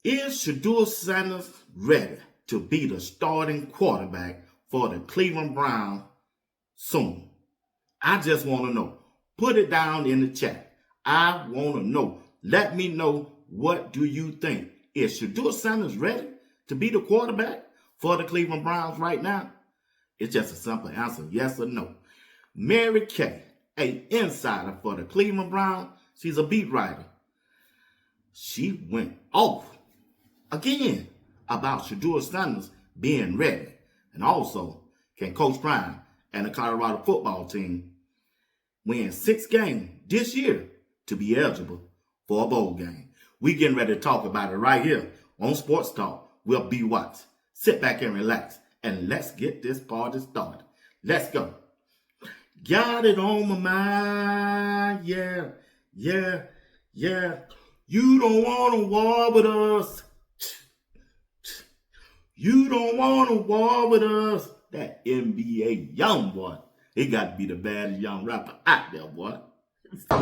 Is Shedeur Sanders ready to be the starting quarterback for the Cleveland Browns soon? I just want to know. Put it down in the chat. I want to know. Let me know, what do you think? Is Shedeur Sanders ready to be the quarterback for the Cleveland Browns right now? It's just a simple answer, yes or no. Mary Kay, an insider for the Cleveland Browns, she's a beat writer. She went off again about Shedeur Sanders being ready. And also, can Coach Prime and the Colorado football team win 6 games this year to be eligible for a bowl game? We getting ready to talk about it right here on Sports Talk with B. Watts. Sit back and relax, and let's get this party started. Let's go. Got it on my mind, yeah. You don't want to war with us. You don't want to war with us. That NBA young boy. He got to be the baddest young rapper out there, boy. I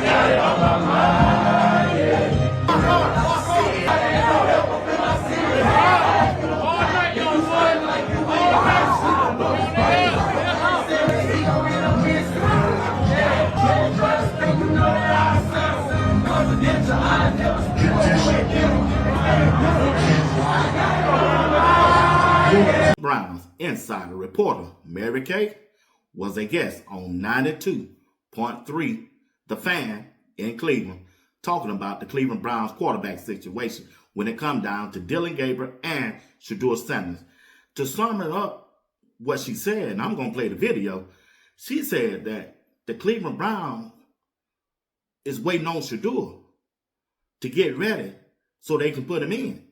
got it on my mind, yeah. Browns insider reporter Mary Kay was a guest on 92.3 The Fan in Cleveland, talking about the Cleveland Browns quarterback situation when it come down to Dillon Gabriel and Shedeur Sanders. To sum it up, what she said, and I'm going to play the video, she said that the Cleveland Browns is waiting on Shedeur to get ready so they can put him in.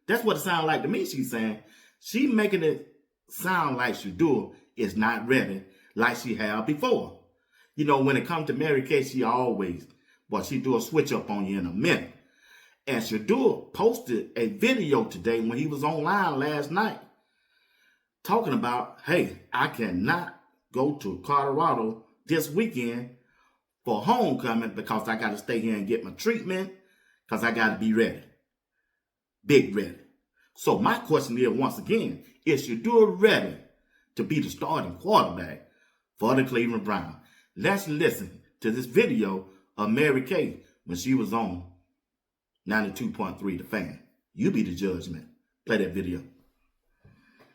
That's what it sounds like to me, she's saying. She making it sound like Shedeur is not ready like she had before. You know, when it comes to Mary Kay, she always, she do a switch up on you in a minute. And Shedeur posted a video today when he was online last night talking about, hey, I cannot go to Colorado this weekend for homecoming because I got to stay here and get my treatment because I got to be ready. Big ready. So my question is, once again, is Shedeur ready to be the starting quarterback for the Cleveland Browns? Let's listen to this video of Mary Kay when she was on 92.3 The Fan. You be the judge, man. Play that video.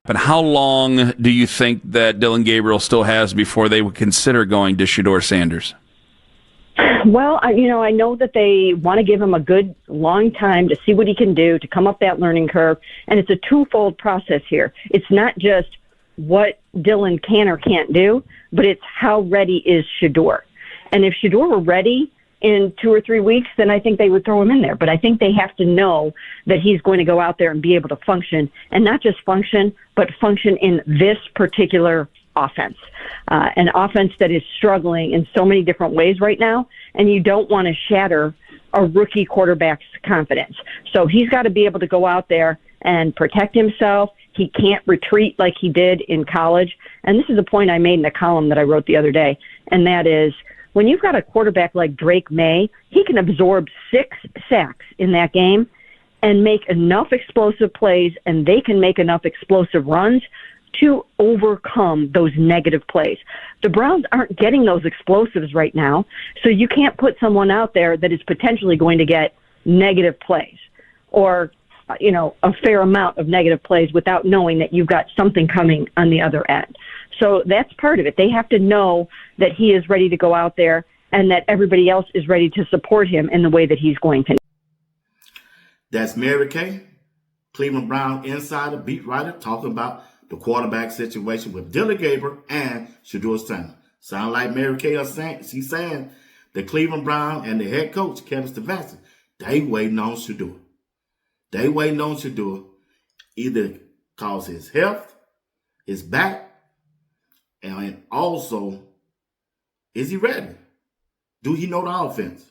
But how long do you think that Dillon Gabriel still has before they would consider going to Shedeur Sanders? Well, I know that they want to give him a good long time to see what he can do, to come up that learning curve. And it's a twofold process here. It's not just what Dillon can or can't do, but it's how ready is Shedeur. And if Shedeur were ready in 2 or 3 weeks, then I think they would throw him in there. But I think they have to know that he's going to go out there and be able to function, and not just function, but function in this particular offense, an offense that is struggling in so many different ways right now, and you don't want to shatter a rookie quarterback's confidence. So he's got to be able to go out there and protect himself. He can't retreat like he did in college. And this is a point I made in a column that I wrote the other day, and that is, when you've got a quarterback like Drake May, he can absorb 6 sacks in that game and make enough explosive plays, and they can make enough explosive runs to overcome those negative plays. The Browns aren't getting those explosives right now, so you can't put someone out there that is potentially going to get negative plays or, a fair amount of negative plays without knowing that you've got something coming on the other end. So that's part of it. They have to know that he is ready to go out there and that everybody else is ready to support him in the way that he's going to. That's Mary Kay, Cleveland Brown insider, beat writer, talking about the quarterback situation with Dillon Gabriel and Shedeur Sanders. Sound like Mary Kay is saying, she's saying the Cleveland Brown and the head coach, Kevin Stefanski, they waiting on Shedeur. They waiting on Shedeur either cause his health, his back, and also, is he ready? Do he know the offense?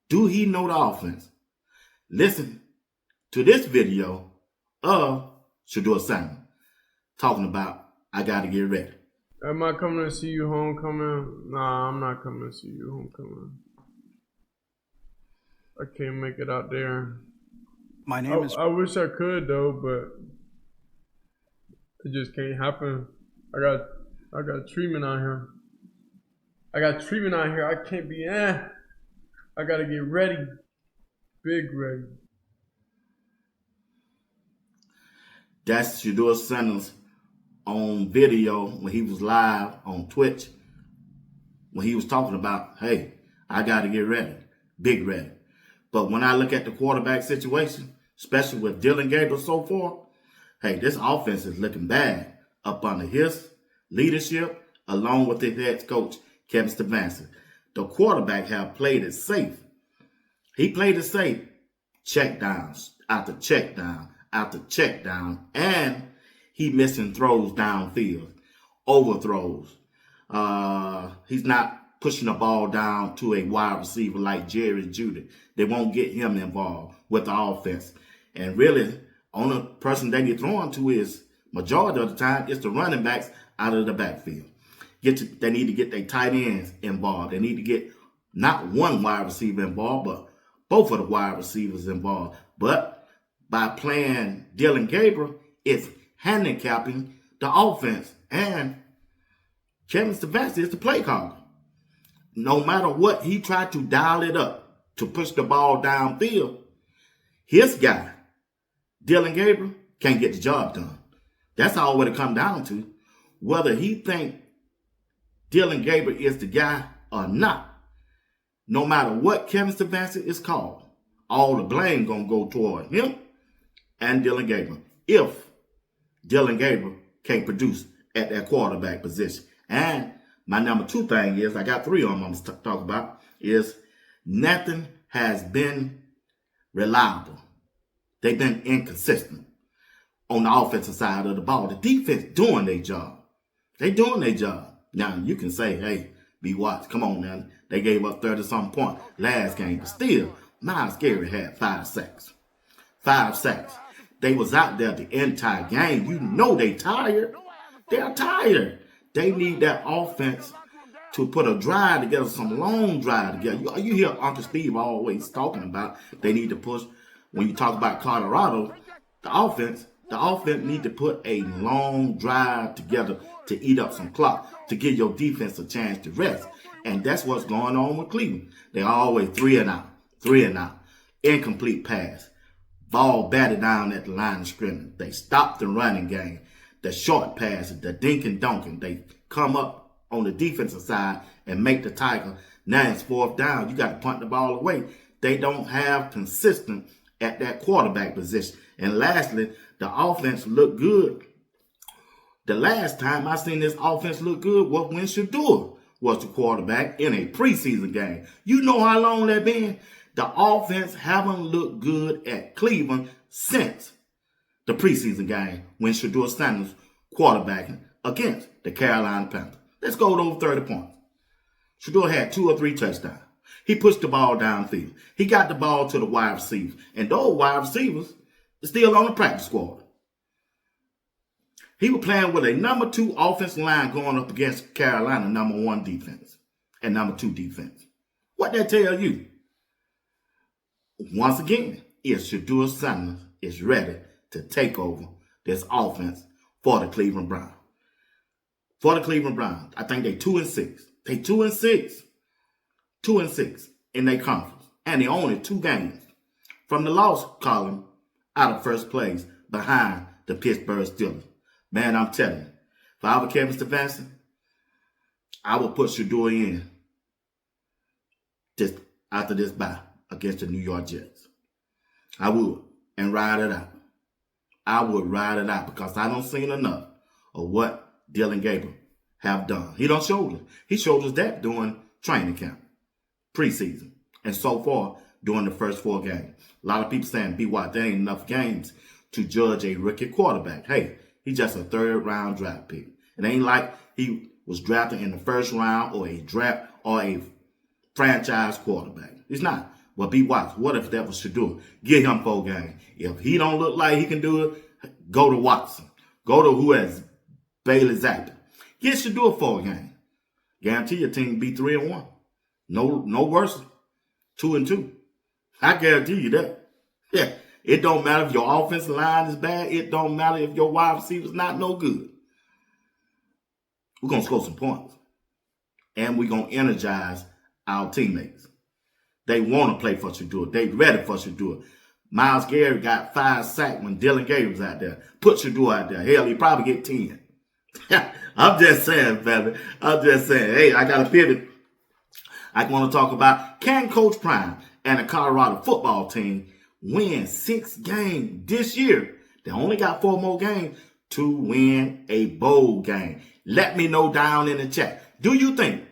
Do he know the offense? Listen to this video of Shedeur Sanders talking about, I got to get ready. Am I coming to see you homecoming? Nah, I'm not coming to see you homecoming. I can't make it out there. My name is I wish I could though, but it just can't happen. I got treatment out here. I can't be I gotta get ready. Big ready. That's Shedeur Sanders on video when he was live on Twitch, when he was talking about, hey, I got to get ready, big ready. But when I look at the quarterback situation, especially with Dillon Gabriel so far, hey, this offense is looking bad up under his leadership, along with the head coach, Kevin Stefanski. The quarterback have played it safe. He played it safe. Check downs after check down after check down, and he missing throws downfield, overthrows. He's not pushing the ball down to a wide receiver like Jerry Jeudy. They won't get him involved with the offense. And really, only person they need throwing to is, majority of the time, is the running backs out of the backfield. They need to get their tight ends involved. They need to get not one wide receiver involved, but both of the wide receivers involved. But by playing Dillon Gabriel, it's handicapping the offense. And Kevin Stefanski is the play caller. No matter what, he tried to dial it up to push the ball downfield. His guy, Dillon Gabriel, can't get the job done. That's all what it comes down to. Whether he think Dillon Gabriel is the guy or not, no matter what Kevin Stefanski is called, all the blame gonna go toward him and Dillon Gabriel if Dillon Gabriel can't produce at that quarterback position. And my number two thing is, I got three of them I'm going to talk about, is nothing has been reliable. They've been inconsistent on the offensive side of the ball. The defense doing their job. They doing their job. Now, you can say, hey, be watched. Come on now. They gave up 30-something points last game. But still, Myles Garrett had 5 sacks. 5 sacks. They was out there the entire game. You know they tired. They're tired. They need that offense to put a drive together, some long drive together. You hear Uncle Steve always talking about they need to push. When you talk about Colorado, the offense need to put a long drive together to eat up some clock, to give your defense a chance to rest. And that's what's going on with Cleveland. They're always 3 and out. Incomplete pass. Ball batted down at the line of scrimmage. They stop the running game. The short passes, the dink and dunking. They come up on the defensive side and make the tackle. Now it's 4th down. You got to punt the ball away. They don't have consistent at that quarterback position. And lastly, the offense looked good. The last time I seen this offense look good was when Shedeur was the quarterback in a preseason game. You know how long that been? The offense haven't looked good at Cleveland since the preseason game when Shedeur Sanders quarterbacking against the Carolina Panthers. Let's go to over 30 points. Shedeur had 2 or 3 touchdowns. He pushed the ball downfield. He got the ball to the wide receivers. And those wide receivers are still on the practice squad. He was playing with a number 2 offensive line going up against Carolina number 1 defense and number 2 defense. What that tell you? Once again, is Shedeur Sanders is ready to take over this offense for the Cleveland Browns. For the Cleveland Browns, I think they 2-6. They 2-6. 2-6 in their conference. And they only 2 games from the loss column out of first place behind the Pittsburgh Steelers. Man, I'm telling you, if I were Kevin Stefanski, I would put Shedeur in just after this bye against the New York Jets. I would, and ride it out. I would ride it out because I don't seen enough of what Dillon Gabriel have done. He don't show us. He showed us that during training camp, preseason, and so far during the first 4 games. A lot of people saying, B.Y., there ain't enough games to judge a rookie quarterback. Hey, he's just a 3rd round draft pick. It ain't like he was drafted in the 1st round or a franchise quarterback. He's not. Well, B.Y., what if that was Shedeur? Give him 4 games. If he don't look like he can do it, go to Watson. Go to who has Bailey Zappi. Get Shedeur 4 games. Guarantee your team be 3-1. No worse. 2-2. I guarantee you that. Yeah. It don't matter if your offensive line is bad. It don't matter if your wide receiver's not no good. We're going to score some points. And we're going to energize our teammates. They want to play for Shedeur. They ready for Shedeur. Myles Garrett got 5 sacks when Dylan Gabriel was out there. Put Shedeur out there. Hell, he probably get 10. I'm just saying, baby. I'm just saying. Hey, I got to pivot. I want to talk about, can Coach Prime and the Colorado football team win 6 games this year? They only got 4 more games to win a bowl game. Let me know down in the chat. Do you think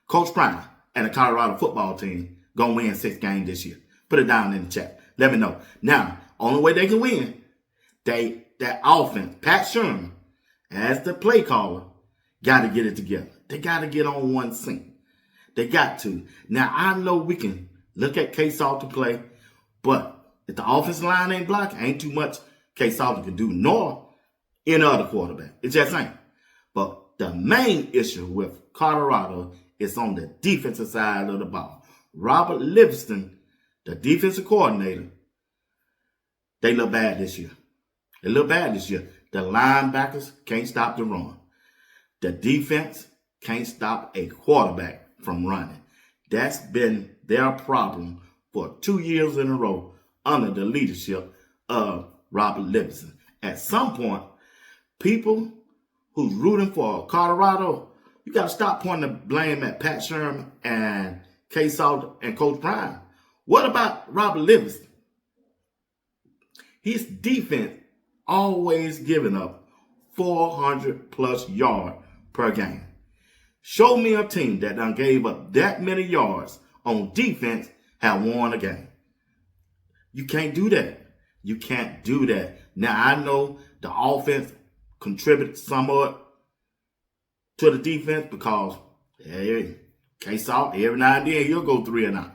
Coach Prime and the Colorado football team gonna win 6 games this year? Put it down in the chat. Let me know. Now, only way they can win, that offense, Pat Sherman, as the play caller, got to get it together. They got to get on one sync. They got to. Now, I know we can look at K-Salt to play, but if the offensive line ain't blocking, ain't too much K-Salt can do, nor any other quarterback. It's just ain't. But the main issue with Colorado is on the defensive side of the ball. Robert Livingston, the defensive coordinator, they look bad this year. They look bad this year. The linebackers can't stop the run. The defense can't stop a quarterback from running. That's been their problem for 2 years in a row under the leadership of Robert Livingston. At some point, people who's rooting for Colorado, you got to stop pointing the blame at Pat Sherman and K-Salt and Coach Prime. What about Robert Livingston? His defense always giving up 400 plus yards per game. Show me a team that done gave up that many yards on defense have won a game. You can't do that. You can't do that. Now, I know the offense contributed somewhat to the defense because, hey, K-Salt, every now and then he'll go 3 and out.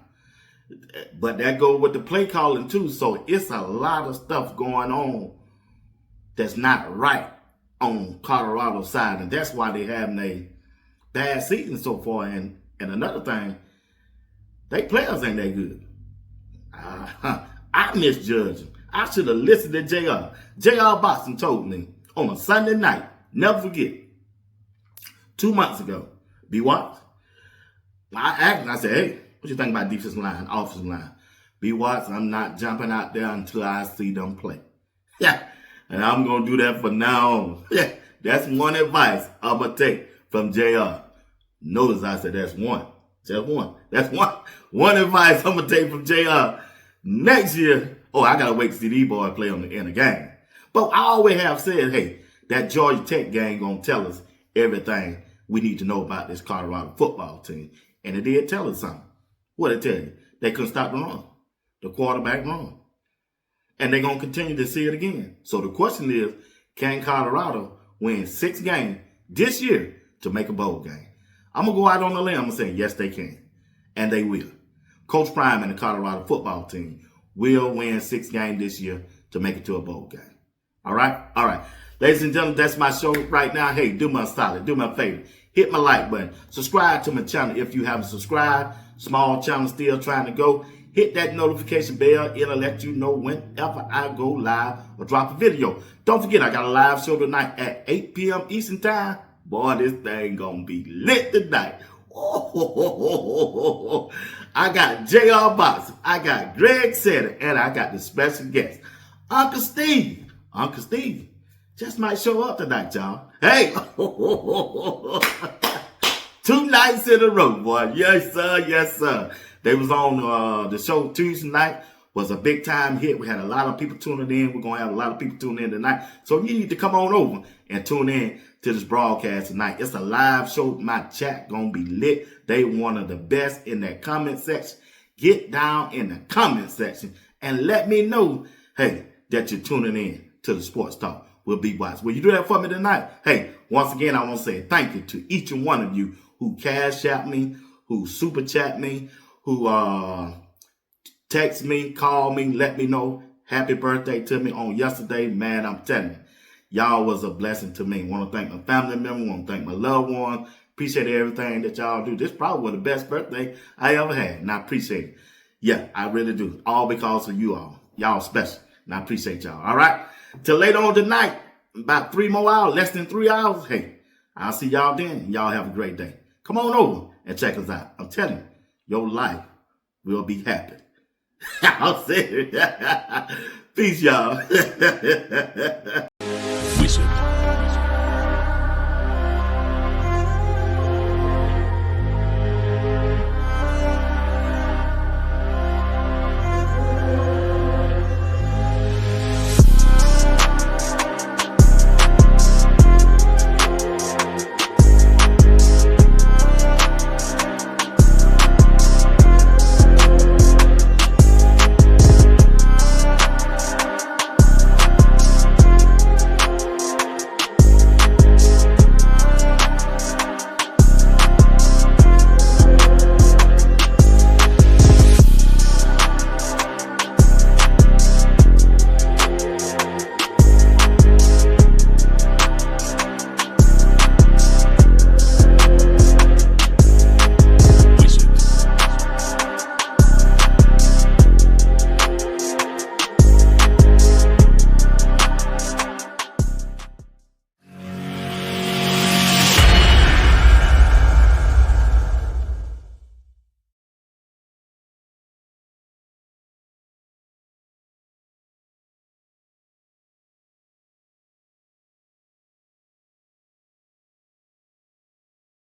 But that goes with the play calling too. So it's a lot of stuff going on that's not right on Colorado's side. And that's why they're having a bad season so far. And another thing, they players ain't that good. I misjudged them. I should have listened to JR. JR Boston told me on a Sunday night, never forget, 2 months ago, B. Watts, I asked him, I said, hey, what you think about defensive line, offensive line? B. Watts, I'm not jumping out there until I see them play. Yeah, and I'm going to do that from now on. Yeah, that's one advice I'm going to take from JR. Notice I said that's one. Just one. That's one advice I'm going to take from JR. Next year, I got to wait to see these boys play in the game. But I always have said, hey, that Georgia Tech game going to tell us everything we need to know about this Colorado football team. And it did tell us something. What did it tell you? They couldn't stop the run. The quarterback run. And they're going to continue to see it again. So the question is, can Colorado win 6 games this year to make a bowl game? I'm going to go out on the limb and say, yes, they can. And they will. Coach Prime and the Colorado football team will win 6 games this year to make it to a bowl game. All right? All right. Ladies and gentlemen, that's my show right now. Hey, do me a solid. Do me a favor. Hit my like button. Subscribe to my channel if you haven't subscribed. Small channel still trying to go. Hit that notification bell. It'll let you know whenever I go live or drop a video. Don't forget, I got a live show tonight at 8 p.m. Eastern Time. Boy, this thing gonna be lit tonight. I got J.R. Box. I got Greg Setter. And I got the special guest, Uncle Steve. Uncle Steve just might show up tonight, y'all. Hey, 2 nights in a row, boy. Yes, sir. Yes, sir. They was on the show Tuesday night. Was a big time hit. We had a lot of people tuning in. We're going to have a lot of people tuning in tonight. So you need to come on over and tune in to this broadcast tonight. It's a live show. My chat going to be lit. They one of the best in that comment section. Get down in the comment section and let me know, hey, that you're tuning in to the Sports Talk. Will be watched. Will you do that for me tonight? Hey, once again, I want to say thank you to each and one of you who cash out me, who super chat me, who text me, call me, let me know happy birthday to me on yesterday. Man, I'm telling you, y'all was a blessing to me. Want to thank my family member, want to thank my loved one. Appreciate everything that y'all do. This probably was the best birthday I ever had, and I appreciate it. Yeah, I really do. All because of you all. Y'all special. And I appreciate y'all. All right. Till later on tonight, about 3 more hours, less than 3 hours. Hey, I'll see y'all then. Y'all have a great day. Come on over and check us out. I'm telling you, your life will be happy. I'll say it. Peace, y'all.